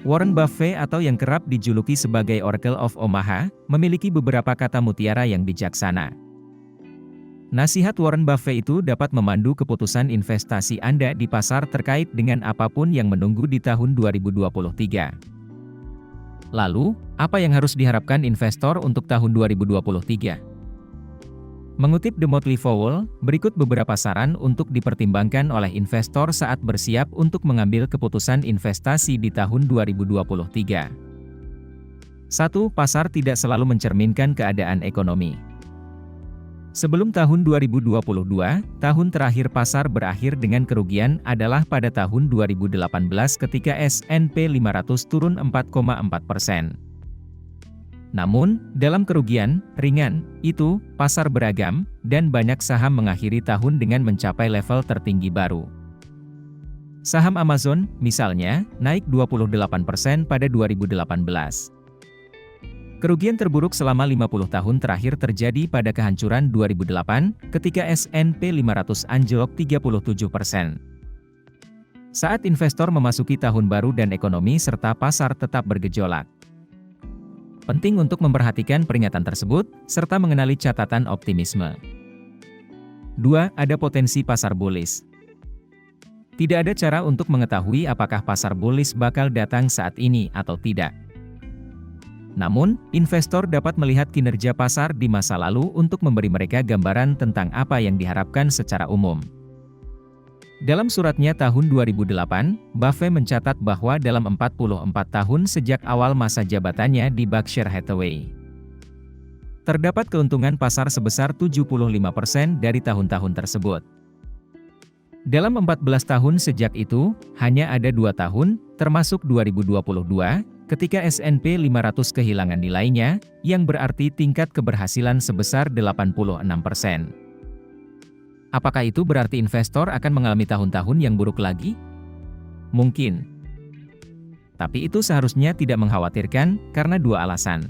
Warren Buffett atau yang kerap dijuluki sebagai Oracle of Omaha, memiliki beberapa kata mutiara yang bijaksana. Nasihat Warren Buffett itu dapat memandu keputusan investasi Anda di pasar terkait dengan apapun yang menunggu di tahun 2023. Lalu, apa yang harus diharapkan investor untuk tahun 2023? Mengutip The Motley Fool, berikut beberapa saran untuk dipertimbangkan oleh investor saat bersiap untuk mengambil keputusan investasi di tahun 2023. 1. Pasar tidak selalu mencerminkan keadaan ekonomi. Sebelum tahun 2022, tahun terakhir pasar berakhir dengan kerugian adalah pada tahun 2018 ketika S&P 500 turun 4,4%. Namun, dalam kerugian ringan itu, pasar beragam, dan banyak saham mengakhiri tahun dengan mencapai level tertinggi baru. Saham Amazon, misalnya, naik 28% pada 2018. Kerugian terburuk selama 50 tahun terakhir terjadi pada kehancuran 2008, ketika S&P 500 anjlok 37%. Saat investor memasuki tahun baru dan ekonomi serta pasar tetap bergejolak, penting untuk memperhatikan peringatan tersebut, serta mengenali catatan optimisme. 2. Ada potensi pasar bullish. Tidak ada cara untuk mengetahui apakah pasar bullish bakal datang saat ini atau tidak. Namun, investor dapat melihat kinerja pasar di masa lalu untuk memberi mereka gambaran tentang apa yang diharapkan secara umum. Dalam suratnya tahun 2008, Buffett mencatat bahwa dalam 44 tahun sejak awal masa jabatannya di Berkshire Hathaway, terdapat keuntungan pasar sebesar 75% dari tahun-tahun tersebut. Dalam 14 tahun sejak itu, hanya ada 2 tahun, termasuk 2022, ketika S&P 500 kehilangan nilainya, yang berarti tingkat keberhasilan sebesar 86%. Apakah itu berarti investor akan mengalami tahun-tahun yang buruk lagi? Mungkin. Tapi itu seharusnya tidak mengkhawatirkan, karena 2 alasan.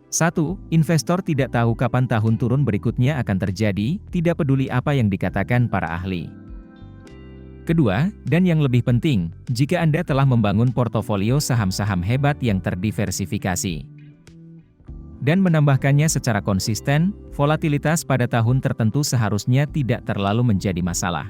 1. Investor tidak tahu kapan tahun turun berikutnya akan terjadi, tidak peduli apa yang dikatakan para ahli. Kedua, dan yang lebih penting, jika Anda telah membangun portofolio saham-saham hebat yang terdiversifikasi dan menambahkannya secara konsisten, volatilitas pada tahun tertentu seharusnya tidak terlalu menjadi masalah.